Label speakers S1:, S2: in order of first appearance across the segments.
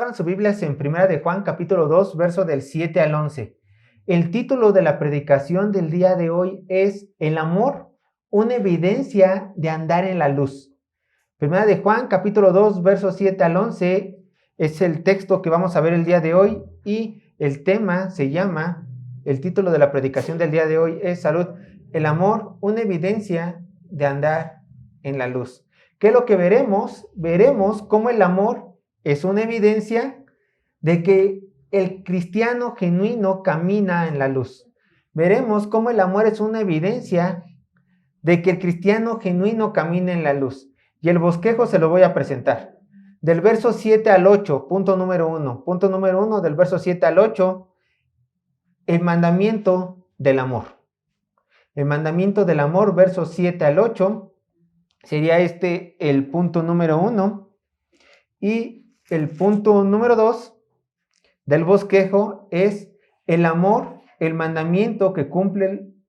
S1: Abran sus Biblias en 1 de Juan, capítulo 2, verso del 7 al 11. El título de la predicación del día de hoy es El amor, una evidencia de andar en la luz. 1 de Juan, capítulo 2, verso 7 al 11 es el texto que vamos a ver el día de hoy y el tema se llama, el título de la predicación del día de hoy es Salud, el amor, una evidencia de andar en la luz. ¿Qué es lo que veremos? Veremos cómo el amor es una evidencia de que el cristiano genuino camina en la luz. Veremos cómo el amor es una evidencia de que el cristiano genuino camina en la luz. Y el bosquejo se lo voy a presentar. Del verso 7 al 8, punto número 1. Punto número 1, del verso 7 al 8, el mandamiento del amor. El mandamiento del amor, versos 7 al 8, sería el punto número 1. Y el punto número 2 del bosquejo es el amor, el mandamiento que cumplen,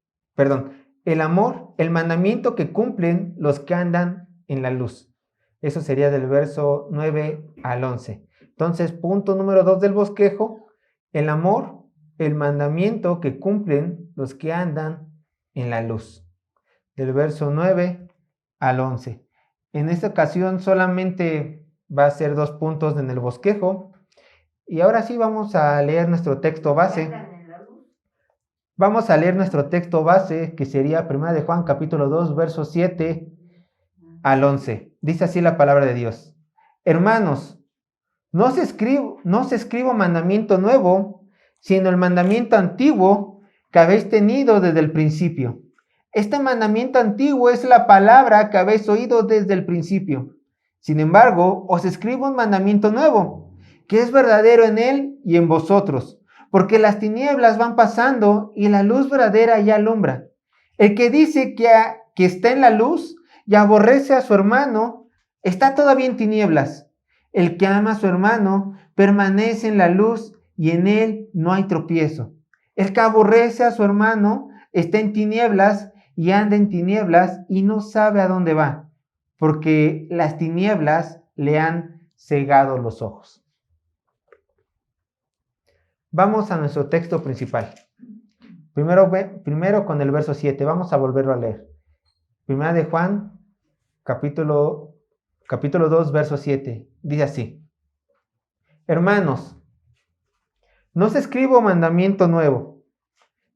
S1: el amor, el mandamiento que cumplen los que andan en la luz. Eso sería del verso 9 al 11. Entonces, punto número 2 del bosquejo, el amor, el mandamiento que cumplen los que andan en la luz. Del verso 9 al 11. En esta ocasión solamente va a ser 2 puntos en el bosquejo. Y ahora sí vamos a leer nuestro texto base. Vamos a leer nuestro texto base, que sería 1 de Juan, capítulo 2, versos 7 al 11. Dice así la palabra de Dios. Hermanos, no os escribo mandamiento nuevo, sino el mandamiento antiguo que habéis tenido desde el principio. Este mandamiento antiguo es la palabra que habéis oído desde el principio. Sin embargo, os escribo un mandamiento nuevo, que es verdadero en él y en vosotros, porque las tinieblas van pasando y la luz verdadera ya alumbra. El que dice que está en la luz y aborrece a su hermano, está todavía en tinieblas. El que ama a su hermano permanece en la luz y en él no hay tropiezo. El que aborrece a su hermano está en tinieblas y anda en tinieblas y no sabe a dónde va, porque las tinieblas le han cegado los ojos. Vamos a nuestro texto principal. Primero con el verso 7, vamos a volverlo a leer. 1 de Juan, capítulo 2, verso 7, dice así. Hermanos, no os escribo mandamiento nuevo,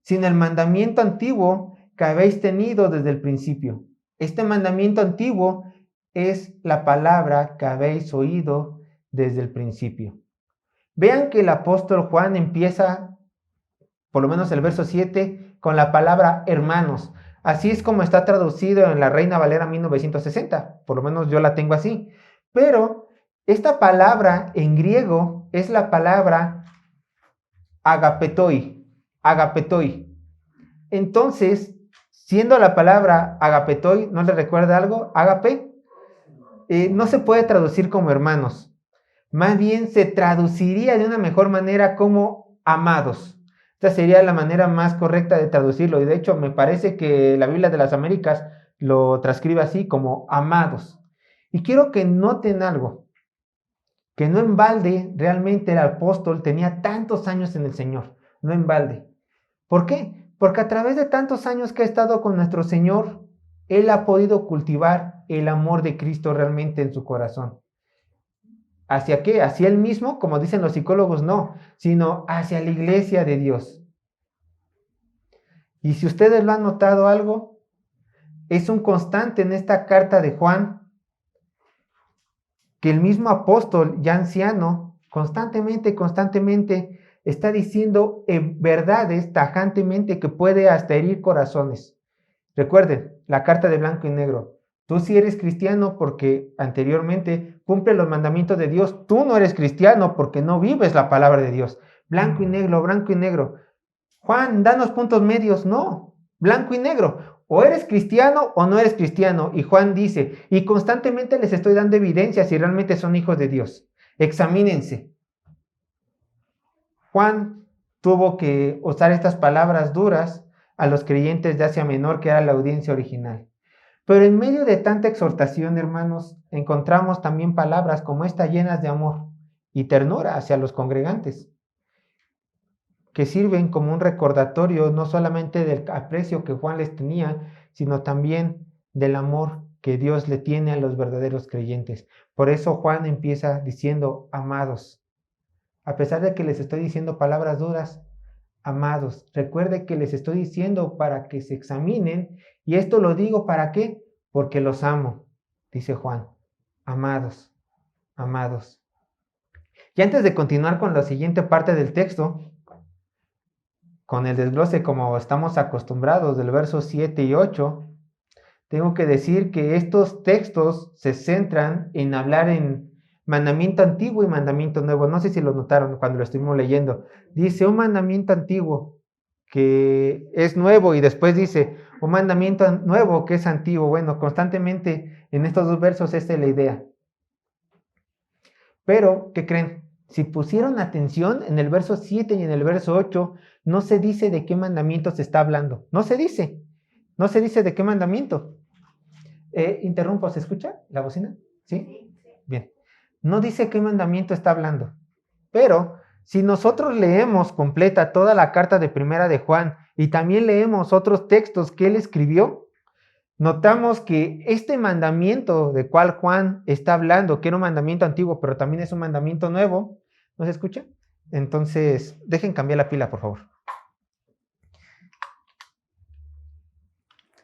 S1: sino el mandamiento antiguo que habéis tenido desde el principio. Este mandamiento antiguo es la palabra que habéis oído desde el principio. Vean que el apóstol Juan empieza, por lo menos el verso 7, con la palabra hermanos. Así es como está traducido en la Reina Valera 1960, por lo menos yo la tengo así. Pero esta palabra en griego es la palabra agapetoi. Entonces, siendo la palabra agapetoi, ¿no le recuerda algo? Agape, no se puede traducir como hermanos. Más bien se traduciría de una mejor manera como amados. Esta sería la manera más correcta de traducirlo. Y de hecho, me parece que la Biblia de las Américas lo transcribe así como amados. Y quiero que noten algo. Que no en balde realmente el apóstol tenía tantos años en el Señor. No en balde. ¿Por qué? Porque a través de tantos años que ha estado con nuestro Señor, Él ha podido cultivar el amor de Cristo realmente en su corazón. ¿Hacia qué? ¿Hacia Él mismo? Como dicen los psicólogos, no, sino hacia la iglesia de Dios. Y si ustedes lo han notado algo, es un constante en esta carta de Juan, que el mismo apóstol, ya anciano, constantemente, está diciendo verdades tajantemente que puede hasta herir corazones. Recuerden, la carta de blanco y negro. Tú sí eres cristiano porque anteriormente cumple los mandamientos de Dios. Tú no eres cristiano porque no vives la palabra de Dios. Blanco y negro, blanco y negro. Juan, danos puntos medios. No, blanco y negro. O eres cristiano o no eres cristiano. Y Juan dice, y constantemente les estoy dando evidencia si realmente son hijos de Dios. Examínense. Juan tuvo que usar estas palabras duras a los creyentes de Asia Menor, que era la audiencia original. Pero en medio de tanta exhortación, hermanos, encontramos también palabras como esta llenas de amor. y ternura hacia los congregantes, que sirven como un recordatorio no solamente del aprecio que Juan les tenía, sino también del amor que Dios le tiene a los verdaderos creyentes. Por eso Juan empieza diciendo, amados, a pesar de que les estoy diciendo palabras duras, amados, recuerde que les estoy diciendo para que se examinen, y esto lo digo ¿para qué? Porque los amo, dice Juan. Amados, amados. Y antes de continuar con la siguiente parte del texto, con el desglose como estamos acostumbrados del verso 7 y 8, tengo que decir que estos textos se centran en hablar en mandamiento antiguo y mandamiento nuevo. No sé si lo notaron cuando lo estuvimos leyendo. Dice un mandamiento antiguo que es nuevo y después dice un mandamiento nuevo que es antiguo. Bueno, constantemente en estos dos versos esta es la idea. Pero, ¿qué creen? Si pusieron atención en el verso 7 y en el verso 8, no se dice de qué mandamiento se está hablando. No se dice. No se dice de qué mandamiento. Interrumpo, ¿se escucha la bocina? ¿Sí? Bien. No dice qué mandamiento está hablando. Pero si nosotros leemos completa toda la carta de Primera de Juan y también leemos otros textos que él escribió, notamos que este mandamiento de cual Juan está hablando, que era un mandamiento antiguo, pero también es un mandamiento nuevo, ¿no se escucha? Entonces, dejen cambiar la pila, por favor.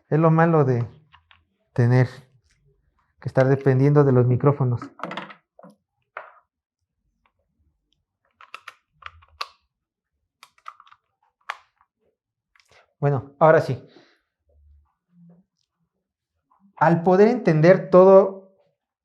S1: Es lo malo de tener que estar dependiendo de los micrófonos. Bueno, ahora sí. Al poder entender todo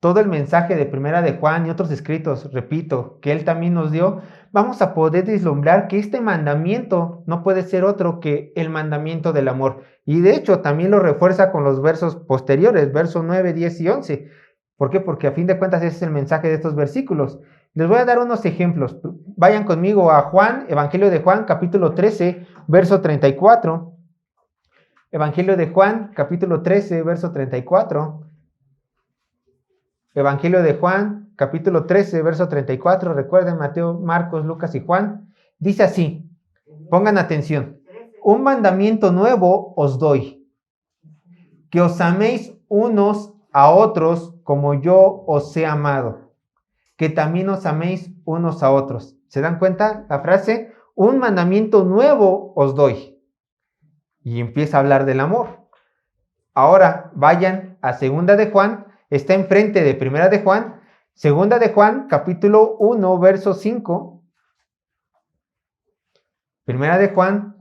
S1: el mensaje de Primera de Juan y otros escritos, repito, que él también nos dio, vamos a poder vislumbrar que este mandamiento no puede ser otro que el mandamiento del amor. Y de hecho también lo refuerza con los versos posteriores, versos 9, 10 y 11. ¿Por qué? Porque a fin de cuentas ese es el mensaje de estos versículos. Les voy a dar unos ejemplos. Vayan conmigo a Juan, Evangelio de Juan, capítulo 13, verso 34. Evangelio de Juan, capítulo 13, verso 34. Evangelio de Juan, capítulo 13, verso 34. Recuerden Mateo, Marcos, Lucas y Juan. Dice así, pongan atención. Un mandamiento nuevo os doy, que os améis unos a otros como yo os he amado, que también os améis unos a otros. ¿Se dan cuenta la frase? Un mandamiento nuevo os doy. Y empieza a hablar del amor. Ahora vayan a Segunda de Juan, está enfrente de Primera de Juan, Segunda de Juan, capítulo 1, verso 5. Segunda de Juan,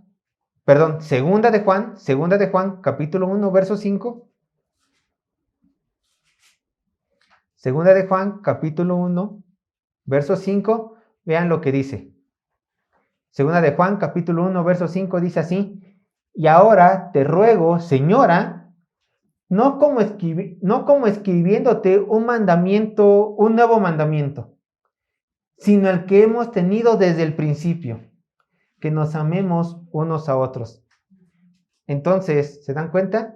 S1: capítulo 1, verso 5. Segunda de Juan, capítulo 1, verso 5. Vean lo que dice. Segunda de Juan, capítulo 1, verso 5 dice así: y ahora te ruego, señora, no como escribiéndote un nuevo mandamiento, sino el que hemos tenido desde el principio, que nos amemos unos a otros. Entonces, ¿se dan cuenta?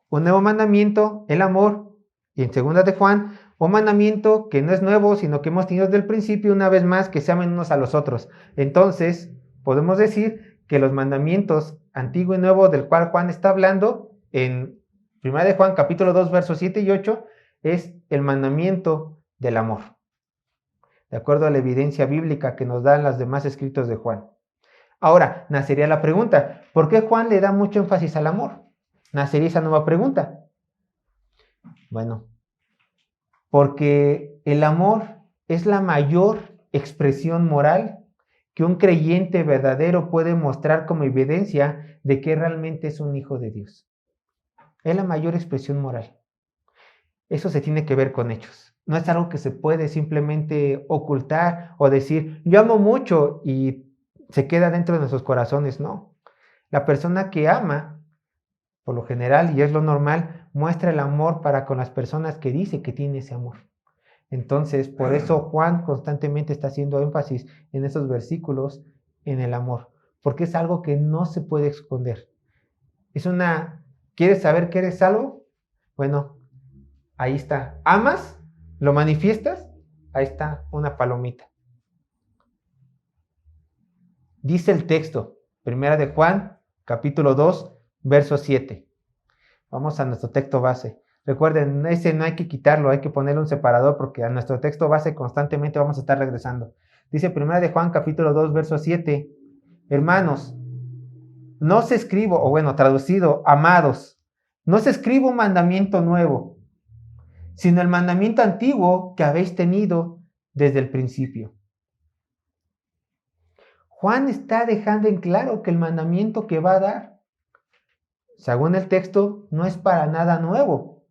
S1: Un nuevo mandamiento, el amor, y en Segunda de Juan, un mandamiento que no es nuevo, sino que hemos tenido desde el principio, una vez más, que se amen unos a los otros. Entonces, podemos decir que los mandamientos antiguo y nuevo del cual Juan está hablando en 1 de Juan capítulo 2 versos 7 y 8 es el mandamiento del amor, de acuerdo a la evidencia bíblica que nos dan los demás escritos de Juan. Ahora, nacería la pregunta, ¿por qué Juan le da mucho énfasis al amor? Nacería esa nueva pregunta. Bueno, porque el amor es la mayor expresión moral que un creyente verdadero puede mostrar como evidencia de que realmente es un hijo de Dios. Es la mayor expresión moral. Eso se tiene que ver con hechos. No es algo que se puede simplemente ocultar o decir, yo amo mucho y se queda dentro de nuestros corazones. No. La persona que ama, por lo general, y es lo normal, muestra el amor para con las personas que dice que tiene ese amor. Entonces, por eso Juan constantemente está haciendo énfasis en esos versículos en el amor, porque es algo que no se puede esconder. ¿Quieres saber que eres salvo? Bueno, ahí está. ¿Amas? ¿Lo manifiestas? Ahí está una palomita. Dice el texto, Primera de Juan, capítulo 2, verso 7. Vamos a nuestro texto base. Recuerden, ese no hay que quitarlo, hay que ponerle un separador porque a nuestro texto base constantemente vamos a estar regresando. Dice Primera de Juan, capítulo 2, verso 7. Hermanos, no os escribo, o bueno, traducido, amados, no os escribo un mandamiento nuevo, sino el mandamiento antiguo que habéis tenido desde el principio. Juan está dejando en claro que el mandamiento que va a dar, según el texto, no es para nada nuevo.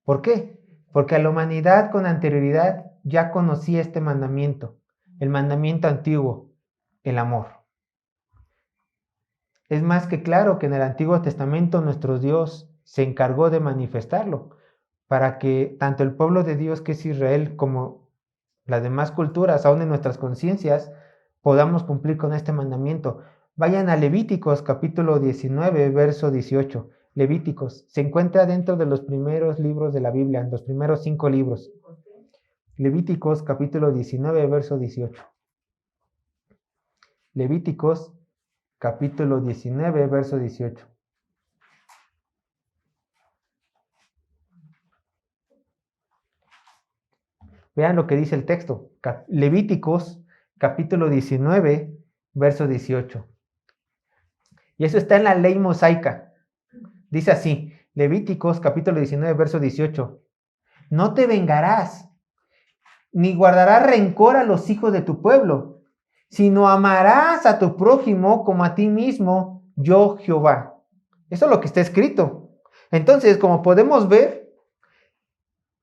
S1: ¿Por qué? Porque a la humanidad con anterioridad ya conocía este mandamiento, el mandamiento antiguo, el amor. Es más que claro que en el Antiguo Testamento nuestro Dios se encargó de manifestarlo para que tanto el pueblo de Dios que es Israel como las demás culturas, aún en nuestras conciencias, podamos cumplir con este mandamiento. Vayan a Levíticos capítulo 19, verso 18. Levíticos se encuentra dentro de los primeros libros de la Biblia, los primeros 5 libros. Levíticos capítulo 19, verso 18. Levíticos capítulo 19, verso 18. Vean lo que dice el texto. Levíticos capítulo 19, verso 18. Y eso está en la ley mosaica. Dice así, Levíticos capítulo 19, verso 18. No te vengarás, ni guardarás rencor a los hijos de tu pueblo, sino amarás a tu prójimo como a ti mismo, yo Jehová. Eso es lo que está escrito. Entonces, como podemos ver,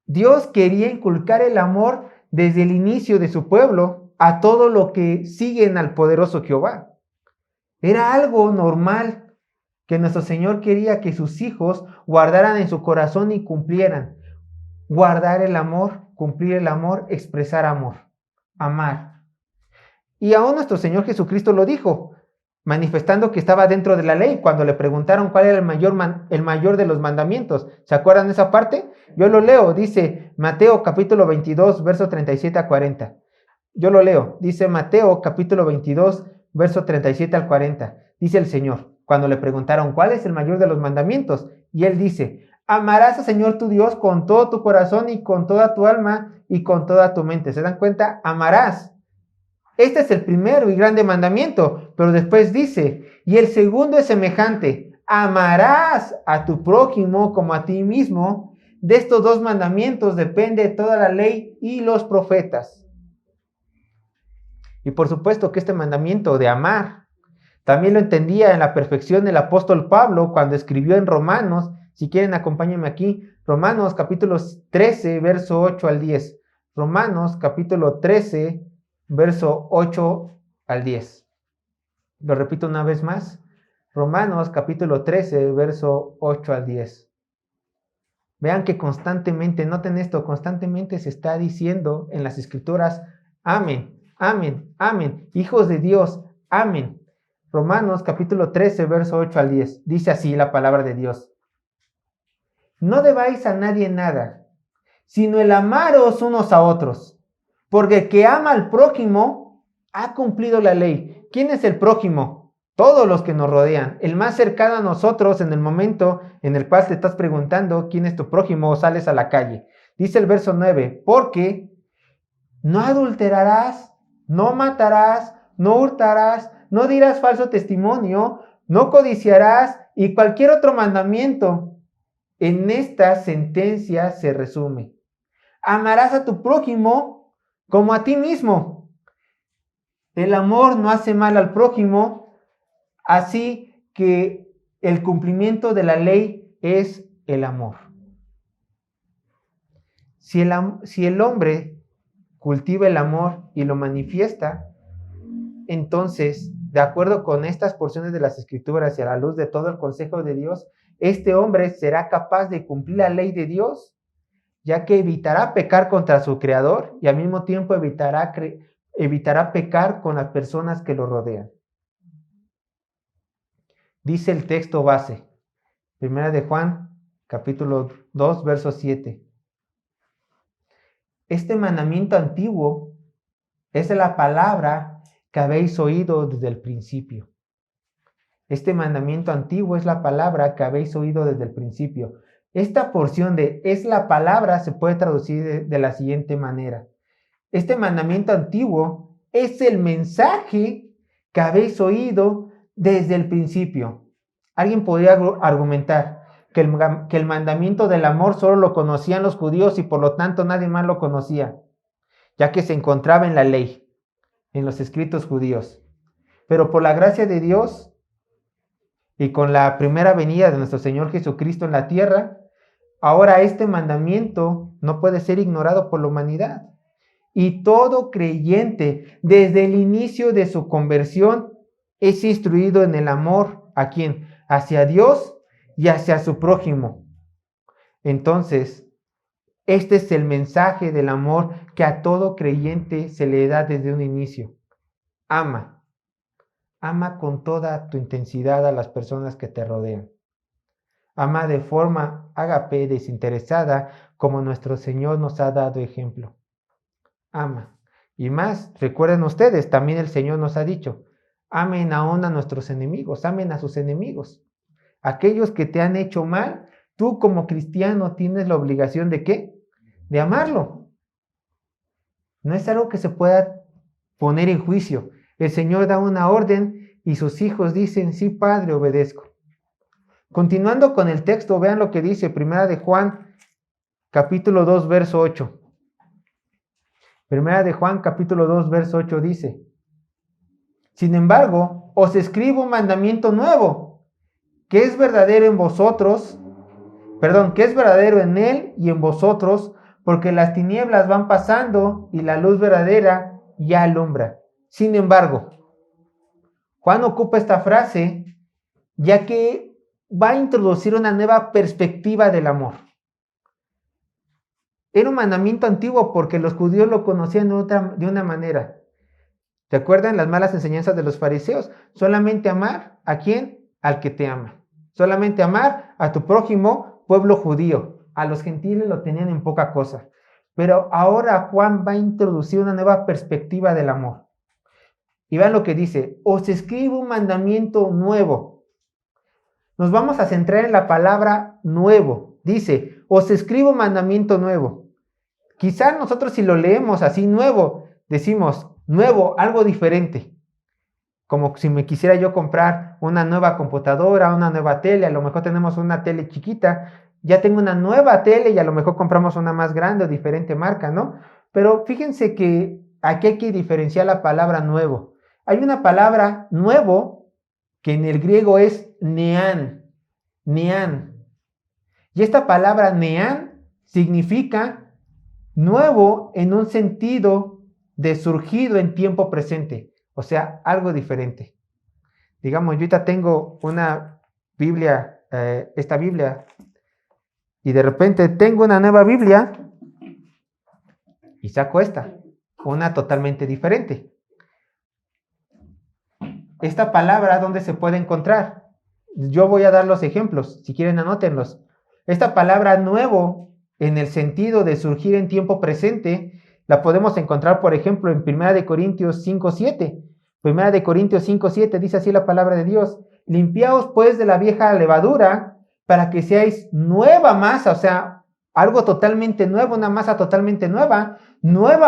S1: Dios quería inculcar el amor desde el inicio de su pueblo a todo lo que siguen al poderoso Jehová. Era algo normal que nuestro Señor quería que sus hijos guardaran en su corazón y cumplieran. Guardar el amor, cumplir el amor, expresar amor, amar. Y aún nuestro Señor Jesucristo lo dijo, manifestando que estaba dentro de la ley, cuando le preguntaron cuál era el mayor de los mandamientos. ¿Se acuerdan de esa parte? Yo lo leo, dice Mateo capítulo 22, verso 37 a 40. Yo lo leo, dice Mateo capítulo 22, verso 37 al 40. Dice el Señor, cuando le preguntaron cuál es el mayor de los mandamientos, y él dice, amarás al Señor tu Dios con todo tu corazón y con toda tu alma y con toda tu mente. ¿Se dan cuenta? Amarás. Este es el primero y grande mandamiento, pero después dice, y el segundo es semejante, amarás a tu prójimo como a ti mismo. De estos dos mandamientos depende toda la ley y los profetas. Y por supuesto que este mandamiento de amar también lo entendía en la perfección el apóstol Pablo cuando escribió en Romanos. Si quieren, acompáñenme aquí. Romanos capítulo 13, verso 8 al 10. Romanos capítulo 13, verso 8 al 10. Lo repito una vez más. Romanos capítulo 13, verso 8 al 10. Vean que constantemente, noten esto, constantemente se está diciendo en las escrituras, amén, amén, amén, hijos de Dios, amén. Romanos capítulo 13, verso 8 al 10. Dice así la palabra de Dios. No debáis a nadie nada, sino el amaros unos a otros, porque el que ama al prójimo ha cumplido la ley. ¿Quién es el prójimo? Todos los que nos rodean. El más cercano a nosotros en el momento en el cual te estás preguntando quién es tu prójimo o sales a la calle. Dice el verso 9, porque no adulterarás, no matarás, no hurtarás, no dirás falso testimonio, no codiciarás y cualquier otro mandamiento. En esta sentencia se resume. Amarás a tu prójimo como a ti mismo. El amor no hace mal al prójimo, así que el cumplimiento de la ley es el amor. Si el hombre cultiva el amor y lo manifiesta, entonces, de acuerdo con estas porciones de las Escrituras y a la luz de todo el consejo de Dios, este hombre será capaz de cumplir la ley de Dios, ya que evitará pecar contra su Creador y al mismo tiempo evitará pecar con las personas que lo rodean. Dice el texto base, Primera de Juan, capítulo 2, verso 7. Este mandamiento antiguo es la palabra que habéis oído desde el principio. Este mandamiento antiguo es la palabra que habéis oído desde el principio. Esta porción de es la palabra se puede traducir de la siguiente manera. Este mandamiento antiguo es el mensaje que habéis oído desde el principio. Alguien podría argumentar que el mandamiento del amor solo lo conocían los judíos y por lo tanto nadie más lo conocía, ya que se encontraba en la ley, en los escritos judíos. Pero por la gracia de Dios y con la primera venida de nuestro Señor Jesucristo en la tierra, ahora este mandamiento no puede ser ignorado por la humanidad. Y todo creyente, desde el inicio de su conversión, es instruido en el amor. ¿A quién? Hacia Dios y hacia su prójimo. Entonces, este es el mensaje del amor que a todo creyente se le da desde un inicio. Ama. Ama con toda tu intensidad a las personas que te rodean. Ama de forma ágape, desinteresada, como nuestro Señor nos ha dado ejemplo. Ama. Y más, recuerden ustedes, también el Señor nos ha dicho, amen aún a nuestros enemigos, amen a sus enemigos. Aquellos que te han hecho mal, tú como cristiano tienes la obligación ¿de qué? De amarlo. No es algo que se pueda poner en juicio. El Señor da una orden y sus hijos dicen, sí, Padre, obedezco. Continuando con el texto, vean lo que dice Primera de Juan, capítulo 2, verso 8. Primera de Juan, capítulo 2, verso 8 dice, sin embargo, os escribo un mandamiento nuevo, que es verdadero en vosotros, que es verdadero en él y en vosotros, porque las tinieblas van pasando y la luz verdadera ya alumbra. Sin embargo, Juan ocupa esta frase ya que va a introducir una nueva perspectiva del amor. Era un mandamiento antiguo porque los judíos lo conocían de una manera. ¿Te acuerdan las malas enseñanzas de los fariseos? Solamente amar ¿a quién? Al que te ama. Solamente amar a tu prójimo, pueblo judío. A los gentiles lo tenían en poca cosa. Pero ahora Juan va a introducir una nueva perspectiva del amor. Y vean lo que dice, os escribo un mandamiento nuevo. Nos vamos a centrar en la palabra nuevo. Dice, os escribo un mandamiento nuevo. Quizá nosotros si lo leemos así nuevo, decimos nuevo, algo diferente. Como si me quisiera yo comprar una nueva computadora, una nueva tele, a lo mejor tenemos una tele chiquita, ya tengo una nueva tele y a lo mejor compramos una más grande o diferente marca, ¿no? Pero fíjense que aquí hay que diferenciar la palabra nuevo. Hay una palabra nuevo que en el griego es nean. Y esta palabra nean significa nuevo en un sentido de surgido en tiempo presente, o sea, algo diferente. Digamos, yo ahorita tengo una Biblia, esta Biblia, y de repente tengo una nueva Biblia y saco esta, una totalmente diferente. Esta palabra, ¿dónde se puede encontrar? Yo voy a dar los ejemplos, si quieren anótenlos. Esta palabra nuevo, en el sentido de surgir en tiempo presente, la podemos encontrar, por ejemplo, en 1 Corintios 5:7. 1 Corintios 5:7 dice así la palabra de Dios, limpiaos pues de la vieja levadura para que seáis nueva masa, o sea, algo totalmente nuevo, una masa totalmente nueva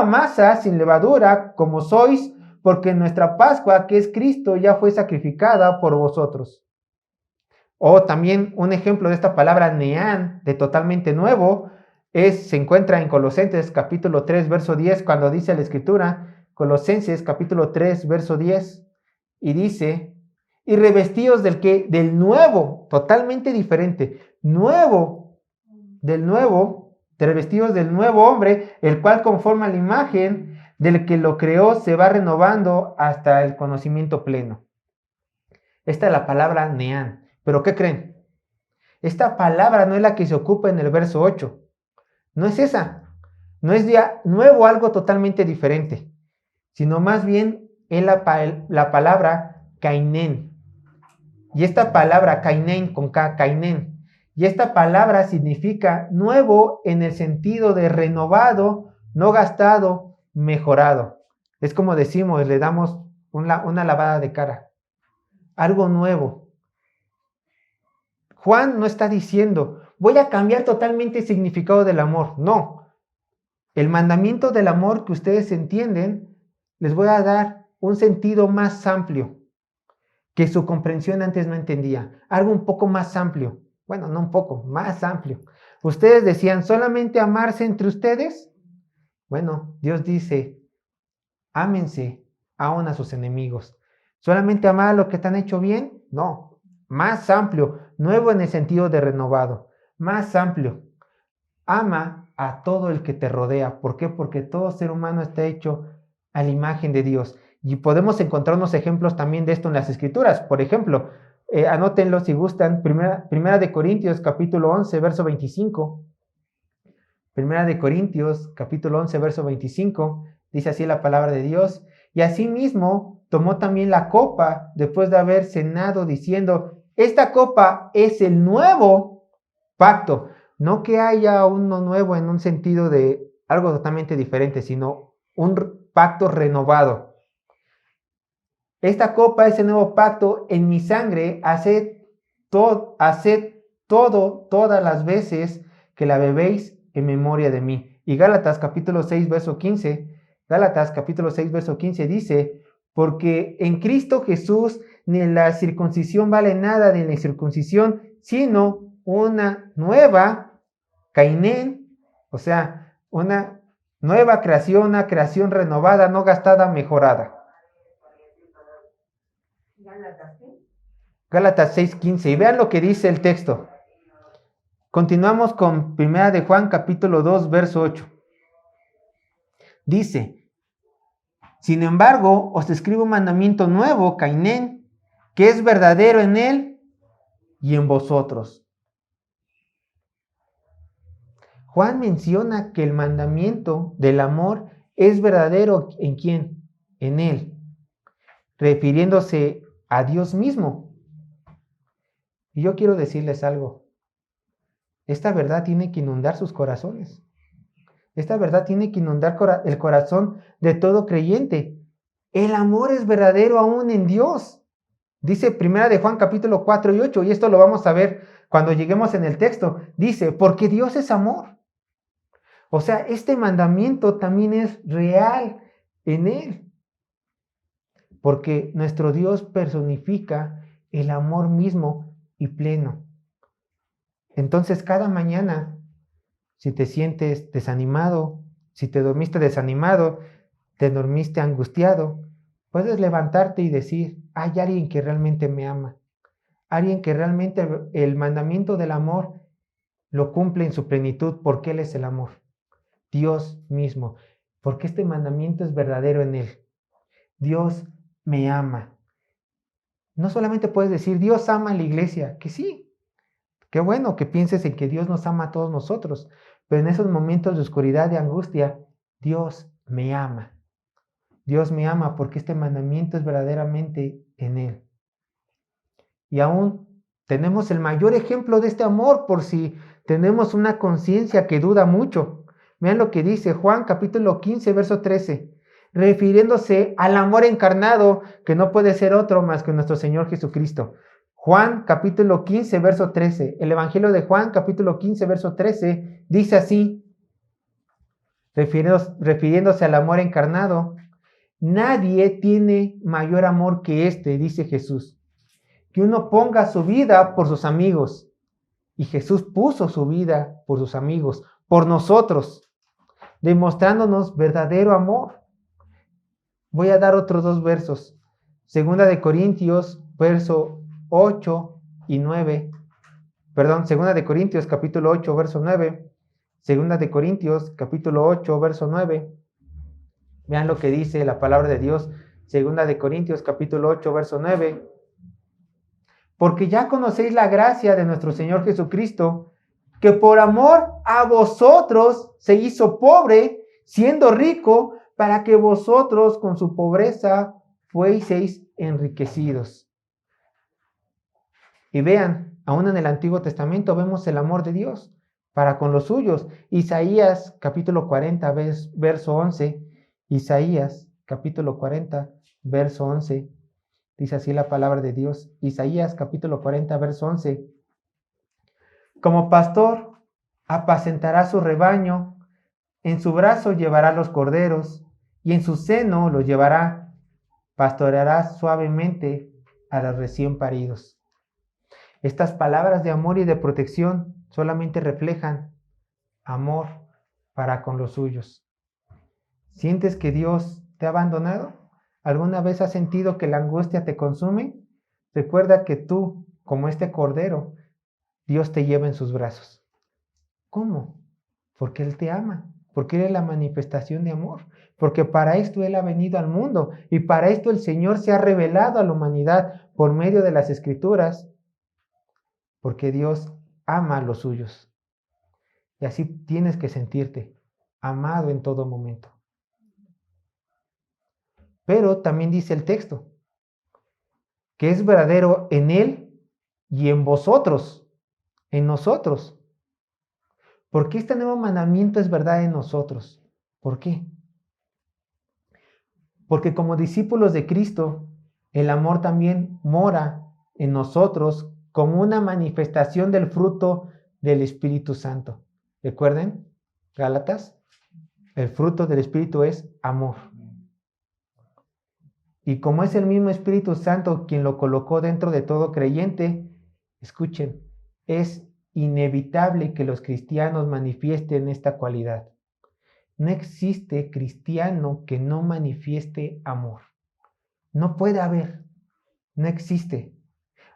S1: masa sin levadura, como sois, porque nuestra Pascua, que es Cristo, ya fue sacrificada por vosotros. O también un ejemplo de esta palabra nean, de totalmente nuevo, se encuentra en Colosenses capítulo 3, verso 10, cuando dice la Escritura, Colosenses capítulo 3, verso 10, y dice, y revestíos del nuevo, totalmente diferente, revestidos del nuevo hombre, el cual conforme a la imagen del que lo creó se va renovando hasta el conocimiento pleno. Esta es la palabra nean. ¿Pero qué creen? Esta palabra no es la que se ocupa en el verso 8. No es esa. No es ya nuevo algo totalmente diferente, sino más bien es la palabra kainen. Y esta palabra kainen con K, kainen. Y esta palabra significa nuevo en el sentido de renovado, no gastado, mejorado. Es como decimos, le damos una lavada de cara, algo nuevo. Juan no está diciendo, voy a cambiar totalmente el significado del amor. No, el mandamiento del amor que ustedes entienden, les voy a dar un sentido más amplio que su comprensión antes no entendía. Algo un poco más amplio. Bueno, no un poco, más amplio. Ustedes decían, ¿solamente amarse entre ustedes? Bueno, Dios dice, ámense aún a sus enemigos. ¿Solamente amar a lo que te han hecho bien? No, más amplio, nuevo en el sentido de renovado, más amplio. Ama a todo el que te rodea. ¿Por qué? Porque todo ser humano está hecho a la imagen de Dios. Y podemos encontrar unos ejemplos también de esto en las Escrituras. Por ejemplo, anótenlo si gustan, primera de Corintios, capítulo 11, verso 25. Primera de Corintios, capítulo 11, verso 25, dice así la palabra de Dios. Y asimismo tomó también la copa después de haber cenado diciendo, esta copa es el nuevo pacto. No que haya uno nuevo en un sentido de algo totalmente diferente, sino un pacto renovado. Esta copa es el nuevo pacto en mi sangre. Haced todo, todas las veces que la bebéis en memoria de mí. Y Gálatas capítulo 6, verso 15, Gálatas capítulo 6, verso 15 dice, porque en Cristo Jesús ni la circuncisión vale nada ni la incircuncisión, sino una nueva Cainén, o sea, una nueva creación, una creación renovada, no gastada, mejorada. Gálatas 6:15. Y vean lo que dice el texto. Continuamos con 1 de Juan capítulo 2, verso 8. Dice, sin embargo, os escribo un mandamiento nuevo, Cainén, que es verdadero en él y en vosotros. Juan menciona que el mandamiento del amor es verdadero ¿en quién? En él, refiriéndose a Dios mismo. Y yo quiero decirles algo. Esta verdad tiene que inundar sus corazones. Esta verdad tiene que inundar el corazón de todo creyente. El amor es verdadero aún en Dios. Dice 1 de Juan capítulo 4 y 8, y esto lo vamos a ver cuando lleguemos en el texto. Dice, porque Dios es amor. O sea, este mandamiento también es real en Él. Porque nuestro Dios personifica el amor mismo y pleno. Entonces, cada mañana, si te sientes desanimado, si te dormiste desanimado, te dormiste angustiado, puedes levantarte y decir, hay alguien que realmente me ama. Alguien que realmente el mandamiento del amor lo cumple en su plenitud porque Él es el amor. Dios mismo. Porque este mandamiento es verdadero en Él. Dios me ama. No solamente puedes decir, Dios ama a la iglesia, que sí. Qué bueno que pienses en que Dios nos ama a todos nosotros. Pero en esos momentos de oscuridad y angustia, Dios me ama. Dios me ama porque este mandamiento es verdaderamente en Él. Y aún tenemos el mayor ejemplo de este amor por si tenemos una conciencia que duda mucho. Vean lo que dice Juan capítulo 15, verso 13, refiriéndose al amor encarnado que no puede ser otro más que nuestro Señor Jesucristo. Juan capítulo 15, verso 13. El Evangelio de Juan capítulo 15, verso 13 dice así, refiriéndose al amor encarnado, nadie tiene mayor amor que este, dice Jesús, que uno ponga su vida por sus amigos. Y Jesús puso su vida por sus amigos, por nosotros, demostrándonos verdadero amor. Voy a dar otros dos versos. Segunda de Corintios, verso 8 y 9. Perdón, Segunda de Corintios, capítulo 8, verso 9. Segunda de Corintios, capítulo 8, verso 9. Vean lo que dice la palabra de Dios. Segunda de Corintios, capítulo 8, verso 9. Porque ya conocéis la gracia de nuestro Señor Jesucristo, que por amor a vosotros se hizo pobre, siendo rico, para que vosotros con su pobreza fueseis enriquecidos. Y vean, aún en el Antiguo Testamento vemos el amor de Dios para con los suyos. Isaías capítulo 40, verso 11. Isaías capítulo 40, verso 11. Dice así la palabra de Dios. Isaías capítulo 40, verso 11. Como pastor apacentará su rebaño, en su brazo llevará los corderos, y en su seno los llevará, pastoreará suavemente a los recién paridos. Estas palabras de amor y de protección solamente reflejan amor para con los suyos. ¿Sientes que Dios te ha abandonado? ¿Alguna vez has sentido que la angustia te consume? Recuerda que tú, como este cordero, Dios te lleva en sus brazos. ¿Cómo? Porque Él te ama, porque Él es la manifestación de amor, porque para esto Él ha venido al mundo y para esto el Señor se ha revelado a la humanidad por medio de las Escrituras, porque Dios ama a los suyos. Y así tienes que sentirte amado en todo momento. Pero también dice el texto que es verdadero en Él y en vosotros, en nosotros. ¿Por qué este nuevo mandamiento es verdad en nosotros? ¿Por qué? Porque como discípulos de Cristo, el amor también mora en nosotros como una manifestación del fruto del Espíritu Santo. ¿Recuerden? Gálatas, el fruto del Espíritu es amor. Y como es el mismo Espíritu Santo quien lo colocó dentro de todo creyente, escuchen, es inevitable que los cristianos manifiesten esta cualidad. No existe cristiano que no manifieste amor. No puede haber, no existe.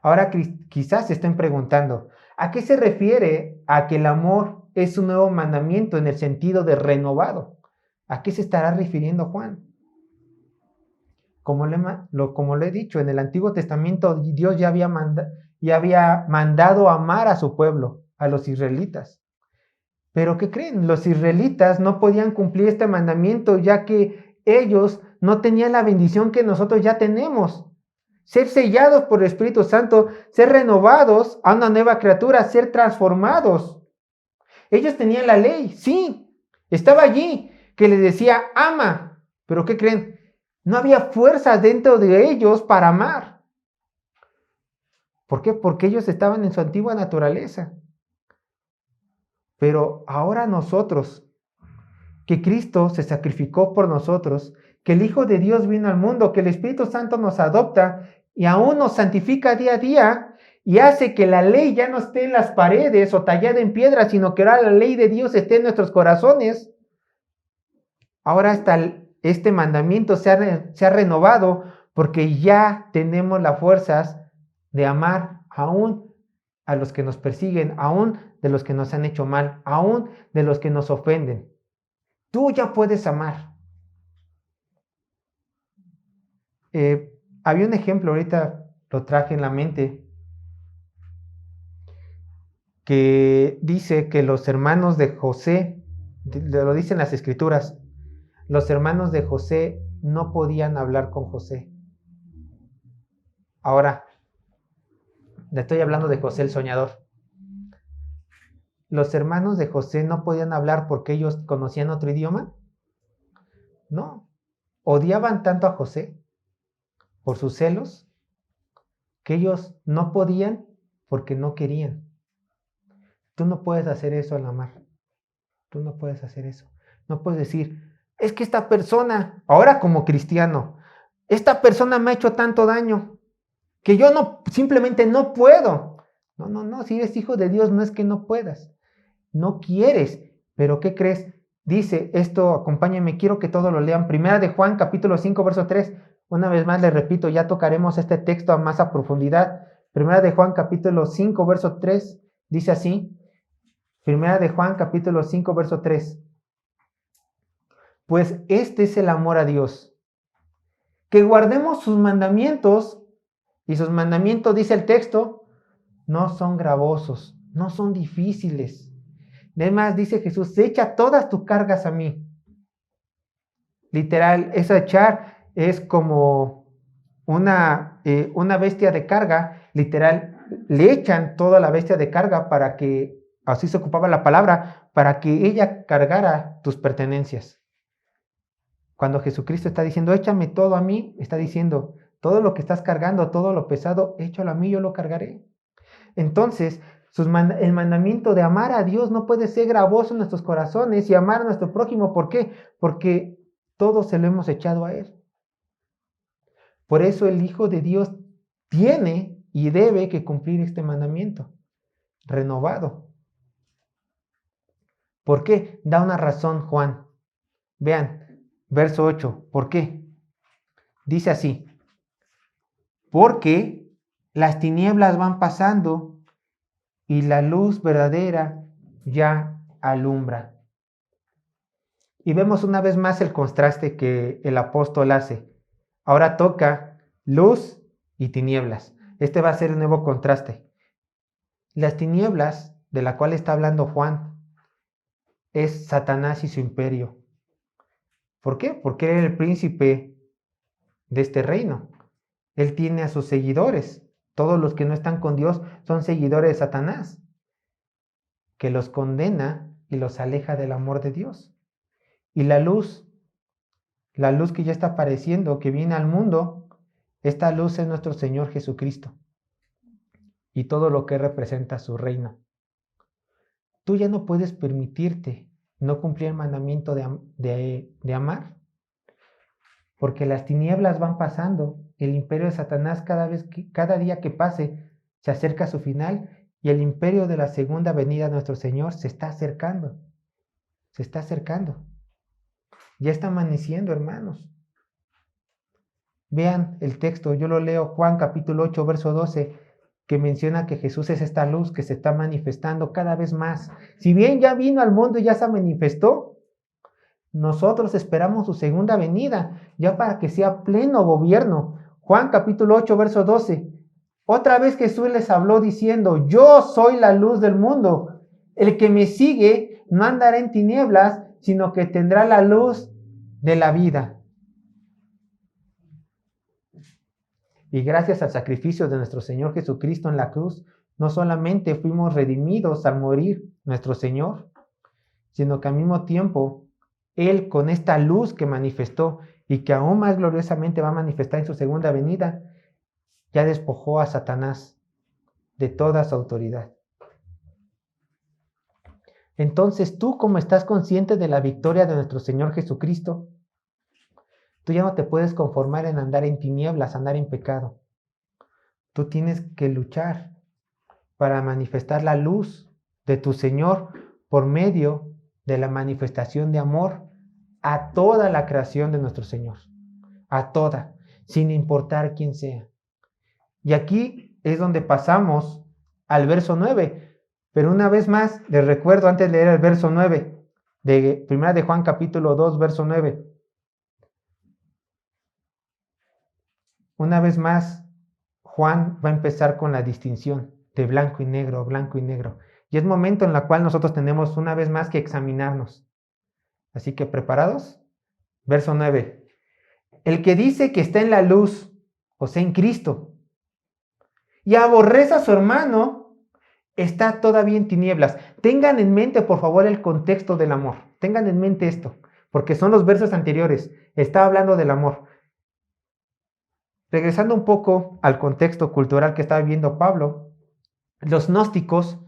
S1: Ahora quizás se estén preguntando, ¿a qué se refiere a que el amor es un nuevo mandamiento en el sentido de renovado? ¿A qué se estará refiriendo Juan? Como lo he dicho, en el Antiguo Testamento Dios ya había mandado amar a su pueblo, a los israelitas. Pero ¿qué creen? Los israelitas no podían cumplir este mandamiento ya que ellos no tenían la bendición que nosotros ya tenemos. Ser sellados por el Espíritu Santo, ser renovados a una nueva criatura, ser transformados. Ellos tenían la ley, sí, estaba allí, que les decía ama. Pero ¿qué creen? No había fuerza dentro de ellos para amar. ¿Por qué? Porque ellos estaban en su antigua naturaleza. Pero ahora nosotros, que Cristo se sacrificó por nosotros, que el Hijo de Dios vino al mundo, que el Espíritu Santo nos adopta y aún nos santifica día a día y hace que la ley ya no esté en las paredes o tallada en piedra, sino que ahora la ley de Dios esté en nuestros corazones. Ahora este mandamiento se ha renovado porque ya tenemos las fuerzas de amar aún a los que nos persiguen, aún de los que nos han hecho mal, aún de los que nos ofenden. Tú ya puedes amar. Había un ejemplo, ahorita lo traje en la mente, que dice que los hermanos de José, lo dicen las escrituras, los hermanos de José no podían hablar con José. Ahora, le estoy hablando de José el soñador. ¿Los hermanos de José no podían hablar porque ellos conocían otro idioma? No. Odiaban tanto a José por sus celos que ellos no podían porque no querían. Tú no puedes hacer eso al amar. Tú no puedes hacer eso. No puedes decir, es que esta persona, ahora como cristiano, esta persona me ha hecho tanto daño que yo simplemente no puedo. No, si eres hijo de Dios no es que no puedas. No quieres, pero ¿qué crees? Dice esto, acompáñenme, quiero que todos lo lean. Primera de Juan, capítulo 5, verso 3. Una vez más les repito, ya tocaremos este texto más a profundidad. Primera de Juan, capítulo 5, verso 3, dice así. Primera de Juan, capítulo 5, verso 3. Pues este es el amor a Dios, que guardemos sus mandamientos, y sus mandamientos, dice el texto, no son gravosos, no son difíciles. Además, dice Jesús, echa todas tus cargas a mí. Literal, esa echar es como una bestia de carga, literal, le echan toda la bestia de carga para que, así se ocupaba la palabra, para que ella cargara tus pertenencias. Cuando Jesucristo está diciendo, échame todo a mí, está diciendo, todo lo que estás cargando, todo lo pesado, échalo a mí, yo lo cargaré. Entonces, el mandamiento de amar a Dios no puede ser gravoso en nuestros corazones y amar a nuestro prójimo. ¿Por qué? Porque todo se lo hemos echado a Él. Por eso el Hijo de Dios tiene y debe que cumplir este mandamiento renovado. ¿Por qué? Da una razón Juan. Vean, verso 8. ¿Por qué? Dice así. Porque las tinieblas van pasando y la luz verdadera ya alumbra. Y vemos una vez más el contraste que el apóstol hace. Ahora toca luz y tinieblas. Este va a ser el nuevo contraste. Las tinieblas de la cual está hablando Juan es Satanás y su imperio. ¿Por qué? Porque él es el príncipe de este reino. Él tiene a sus seguidores. Todos los que no están con Dios son seguidores de Satanás, que los condena y los aleja del amor de Dios. Y la luz que ya está apareciendo, que viene al mundo, esta luz es nuestro Señor Jesucristo y todo lo que representa su reino. Tú ya no puedes permitirte no cumplir el mandamiento de amar, porque las tinieblas van pasando, el imperio de Satanás cada día que pase se acerca a su final y el imperio de la segunda venida de nuestro Señor se está acercando, ya está amaneciendo, hermanos. Vean el texto, yo lo leo, Juan capítulo 8, verso 12, que menciona que Jesús es esta luz que se está manifestando cada vez más. Si bien ya vino al mundo y ya se manifestó, nosotros esperamos su segunda venida, ya para que sea pleno gobierno. Juan capítulo 8, verso 12. Otra vez Jesús les habló diciendo, yo soy la luz del mundo. El que me sigue no andará en tinieblas, sino que tendrá la luz de la vida. Y gracias al sacrificio de nuestro Señor Jesucristo en la cruz, no solamente fuimos redimidos al morir nuestro Señor, sino que al mismo tiempo, Él con esta luz que manifestó y que aún más gloriosamente va a manifestar en su segunda venida, ya despojó a Satanás de toda su autoridad. Entonces tú, como estás consciente de la victoria de nuestro Señor Jesucristo, tú ya no te puedes conformar en andar en tinieblas, andar en pecado. Tú tienes que luchar para manifestar la luz de tu Señor por medio de la manifestación de amor a toda la creación de nuestro Señor. A toda, sin importar quién sea. Y aquí es donde pasamos al verso 9. Pero una vez más, les recuerdo antes de leer el verso 9, de 1 de Juan capítulo 2, verso 9. Una vez más, Juan va a empezar con la distinción de blanco y negro, blanco y negro. Y es momento en el cual nosotros tenemos una vez más que examinarnos. Así que, ¿preparados? Verso 9. El que dice que está en la luz, o sea, en Cristo, y aborrece a su hermano, está todavía en tinieblas. Tengan en mente, por favor, el contexto del amor. Tengan en mente esto, porque son los versos anteriores. Está hablando del amor. Regresando un poco al contexto cultural que estaba viviendo Pablo, los gnósticos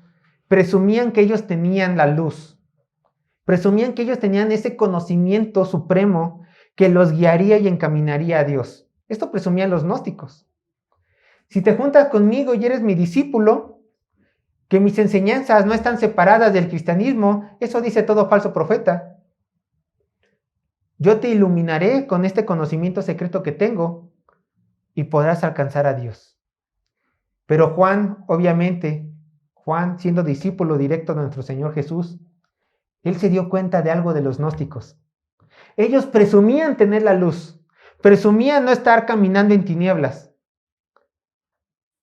S1: presumían que ellos tenían la luz, presumían que ellos tenían ese conocimiento supremo que los guiaría y encaminaría a Dios. Esto presumían los gnósticos. Si te juntas conmigo y eres mi discípulo, que mis enseñanzas no están separadas del cristianismo, eso dice todo falso profeta. Yo te iluminaré con este conocimiento secreto que tengo y podrás alcanzar a Dios. Pero Juan, obviamente, Juan siendo discípulo directo de nuestro Señor Jesús, él se dio cuenta de algo de los gnósticos. Ellos presumían tener la luz, presumían no estar caminando en tinieblas,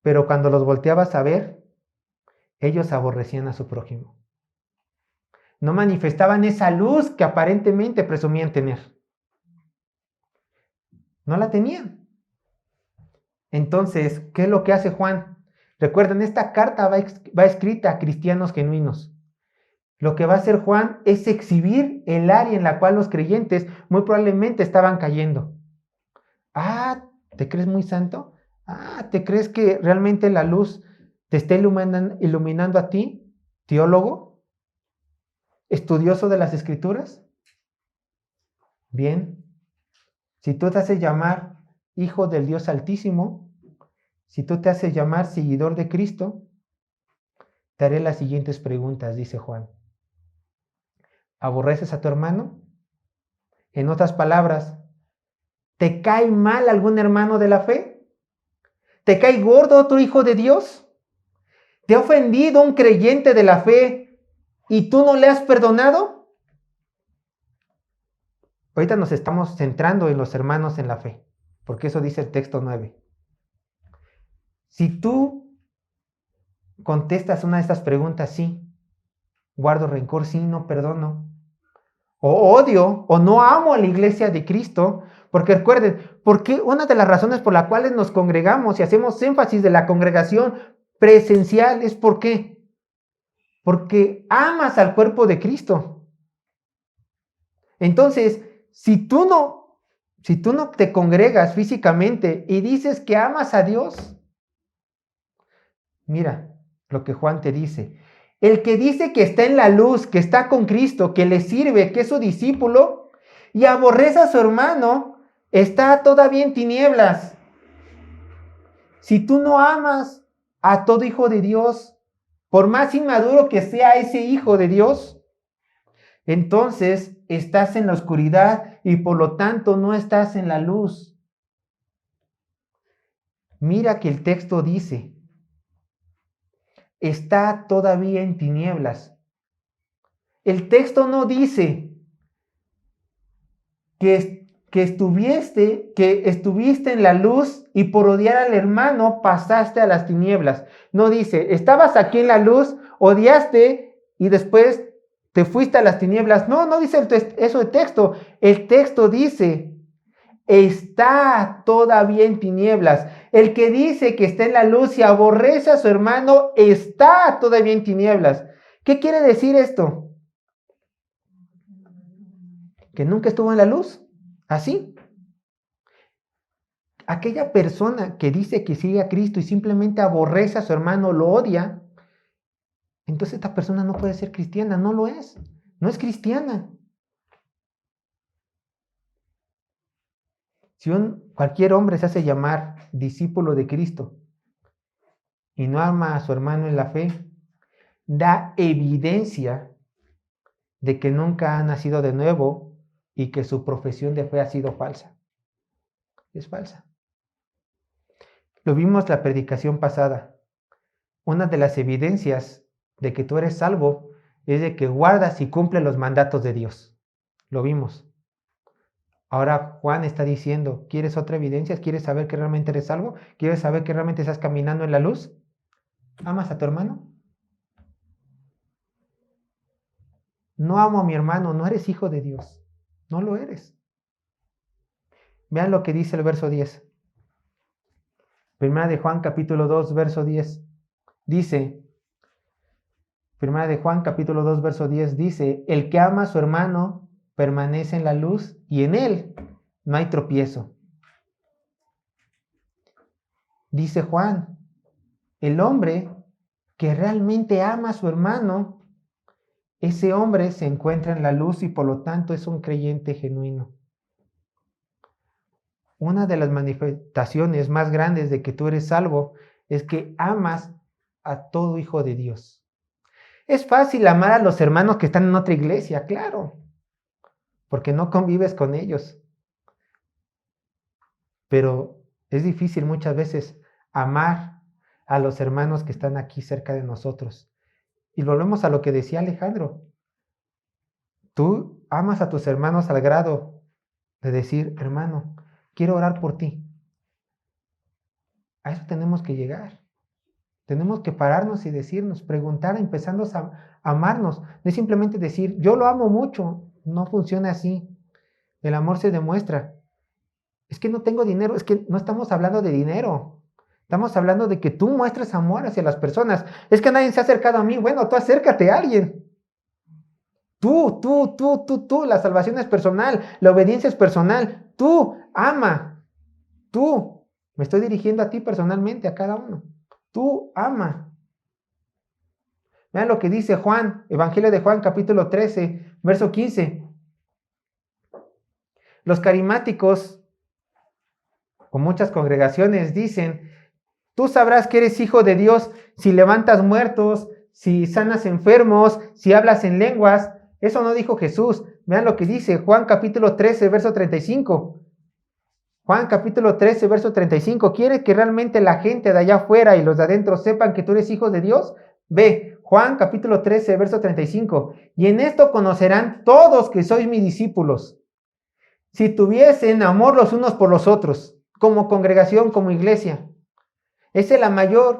S1: pero cuando los volteabas a ver, ellos aborrecían a su prójimo. No manifestaban esa luz que aparentemente presumían tener. No la tenían. Entonces, ¿qué es lo que hace Juan? Recuerden, esta carta va escrita a cristianos genuinos. Lo que va a hacer Juan es exhibir el área en la cual los creyentes muy probablemente estaban cayendo. Ah, ¿te crees muy santo? Ah, ¿te crees que realmente la luz te está iluminando a ti, teólogo, estudioso de las escrituras? Bien, si tú te haces llamar hijo del Dios Altísimo, si tú te haces llamar seguidor de Cristo, te haré las siguientes preguntas, dice Juan. ¿Aborreces a tu hermano? En otras palabras, ¿te cae mal algún hermano de la fe? ¿Te cae gordo otro hijo de Dios? ¿Te ha ofendido un creyente de la fe y tú no le has perdonado? Ahorita nos estamos centrando en los hermanos en la fe, porque eso dice el texto 9. Si tú contestas una de estas preguntas, sí, guardo rencor, sí, no perdono, o odio, o no amo a la iglesia de Cristo, porque recuerden, porque una de las razones por las cuales nos congregamos y hacemos énfasis de la congregación presencial es ¿por qué? Porque amas al cuerpo de Cristo. Entonces, si tú no te congregas físicamente y dices que amas a Dios, mira lo que Juan te dice. El que dice que está en la luz, que está con Cristo, que le sirve, que es su discípulo, y aborrece a su hermano, está todavía en tinieblas. Si tú no amas a todo hijo de Dios, por más inmaduro que sea ese hijo de Dios, entonces estás en la oscuridad y por lo tanto no estás en la luz. Mira que el texto dice, está todavía en tinieblas. El texto no dice que estuviste en la luz y por odiar al hermano pasaste a las tinieblas. No dice, estabas aquí en la luz, odiaste y después te fuiste a las tinieblas. No dice eso el texto. El texto dice, está todavía en tinieblas. El que dice que está en la luz y aborrece a su hermano, está todavía en tinieblas. ¿Qué quiere decir esto? Que nunca estuvo en la luz. Así. Aquella persona que dice que sigue a Cristo y simplemente aborrece a su hermano, lo odia, entonces esta persona no puede ser cristiana, no lo es. No es cristiana. Si cualquier hombre se hace llamar discípulo de Cristo y no ama a su hermano en la fe, da evidencia de que nunca ha nacido de nuevo y que su profesión de fe ha sido falsa. Es falsa. Lo vimos la predicación pasada. Una de las evidencias de que tú eres salvo es de que guardas y cumples los mandatos de Dios. Lo vimos. Ahora Juan está diciendo, ¿quieres otra evidencia? ¿Quieres saber que realmente eres salvo? ¿Quieres saber que realmente estás caminando en la luz? ¿Amas a tu hermano? No amo a mi hermano, no eres hijo de Dios. No lo eres. Vean lo que dice el verso 10. Primera de Juan capítulo 2, verso 10. Dice, Primera de Juan capítulo 2, verso 10 dice, el que ama a su hermano permanece en la luz y en él no hay tropiezo. Dice Juan, el hombre que realmente ama a su hermano, ese hombre se encuentra en la luz y por lo tanto es un creyente genuino. Una de las manifestaciones más grandes de que tú eres salvo es que amas a todo hijo de Dios. Es fácil amar a los hermanos que están en otra iglesia, claro, porque no convives con ellos. Pero es difícil muchas veces amar a los hermanos que están aquí cerca de nosotros. Y volvemos a lo que decía Alejandro. Tú amas a tus hermanos al grado de decir, hermano, quiero orar por ti. A eso tenemos que llegar. Tenemos que pararnos y decirnos, preguntar, empezando a amarnos. No es simplemente decir, yo lo amo mucho. No funciona así. El amor se demuestra. Es que no tengo dinero, es que no estamos hablando de dinero. Estamos hablando de que tú muestres amor hacia las personas. Es que nadie se ha acercado a mí. Bueno, tú acércate a alguien. Tú. La salvación es personal, la obediencia es personal. Tú, ama. Tú. Me estoy dirigiendo a ti personalmente, a cada uno. Tú, ama. Vean lo que dice Juan, Evangelio de Juan, capítulo 13, verso 15. Los carismáticos, o muchas congregaciones, dicen: tú sabrás que eres hijo de Dios si levantas muertos, si sanas enfermos, si hablas en lenguas. Eso no dijo Jesús. Vean lo que dice Juan capítulo 13, verso 35. Juan capítulo 13, verso 35. ¿Quiere que realmente la gente de allá afuera y los de adentro sepan que tú eres hijo de Dios? Ve, Juan capítulo 13, verso 35. Y en esto conocerán todos que sois mis discípulos, si tuviesen amor los unos por los otros, como congregación, como iglesia. Esa es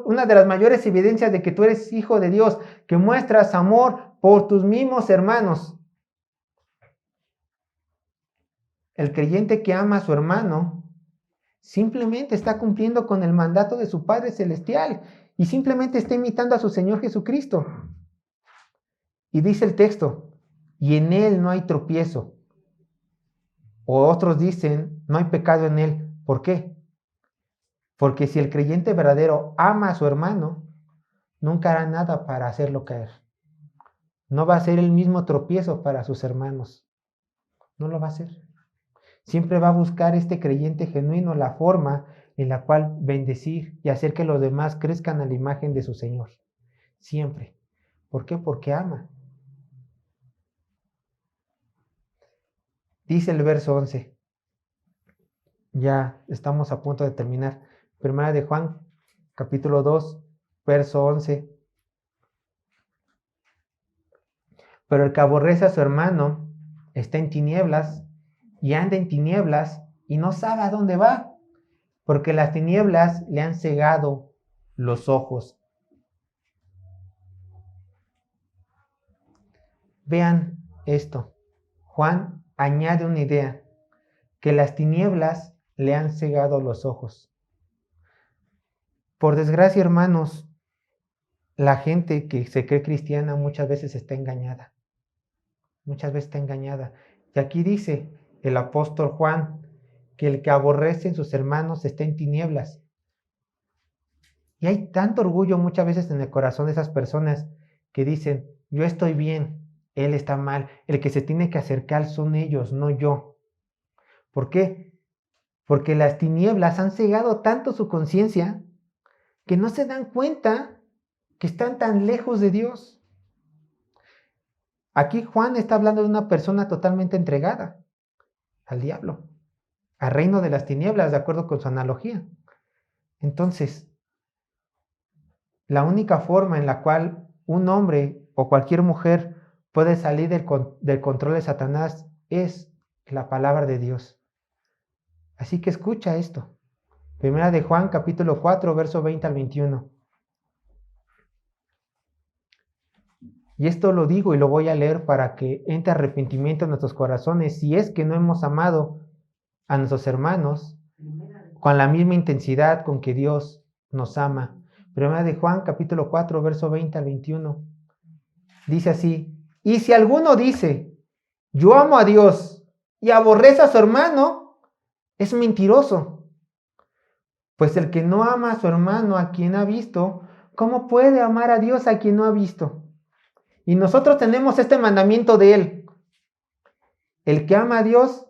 S1: una de las mayores evidencias de que tú eres hijo de Dios, que muestras amor por tus mismos hermanos. El creyente que ama a su hermano simplemente está cumpliendo con el mandato de su Padre Celestial y simplemente está imitando a su Señor Jesucristo. Y dice el texto: y en Él no hay tropiezo. O otros dicen: no hay pecado en Él. ¿Por qué? Porque si el creyente verdadero ama a su hermano, nunca hará nada para hacerlo caer. No va a ser el mismo tropiezo para sus hermanos. No lo va a hacer. Siempre va a buscar este creyente genuino la forma en la cual bendecir y hacer que los demás crezcan a la imagen de su Señor. Siempre. ¿Por qué? Porque ama. Dice el verso 11. Ya estamos a punto de terminar. Primera de Juan, capítulo 2, verso 11. Pero el que aborrece a su hermano está en tinieblas y anda en tinieblas y no sabe a dónde va, porque las tinieblas le han cegado los ojos. Vean esto. Juan añade una idea: que las tinieblas le han cegado los ojos. Por desgracia, hermanos, la gente que se cree cristiana muchas veces está engañada. Muchas veces está engañada. Y aquí dice el apóstol Juan que el que aborrece en sus hermanos está en tinieblas. Y hay tanto orgullo muchas veces en el corazón de esas personas que dicen: yo estoy bien, él está mal. El que se tiene que acercar son ellos, no yo. ¿Por qué? Porque las tinieblas han cegado tanto su conciencia que no se dan cuenta que están tan lejos de Dios. Aquí Juan está hablando de una persona totalmente entregada al diablo, al reino de las tinieblas, de acuerdo con su analogía. Entonces, la única forma en la cual un hombre o cualquier mujer puede salir del control de Satanás es la palabra de Dios. Así que escucha esto. Primera de Juan, capítulo 4, verso 20 al 21. Y esto lo digo y lo voy a leer para que entre arrepentimiento en nuestros corazones, si es que no hemos amado a nuestros hermanos con la misma intensidad con que Dios nos ama. Primera de Juan, capítulo 4, verso 20 al 21. Dice así: y si alguno dice: yo amo a Dios, y aborrece a su hermano, es mentiroso. Pues el que no ama a su hermano a quien ha visto, ¿cómo puede amar a Dios a quien no ha visto? Y nosotros tenemos este mandamiento de Él: el que ama a Dios,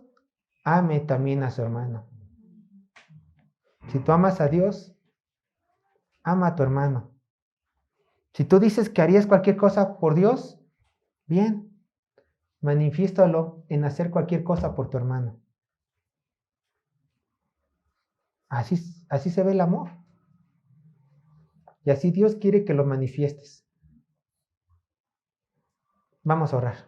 S1: ame también a su hermano. Si tú amas a Dios, ama a tu hermano. Si tú dices que harías cualquier cosa por Dios, bien, manifiéstalo en hacer cualquier cosa por tu hermano. Así se ve el amor. Y así Dios quiere que lo manifiestes. Vamos a orar.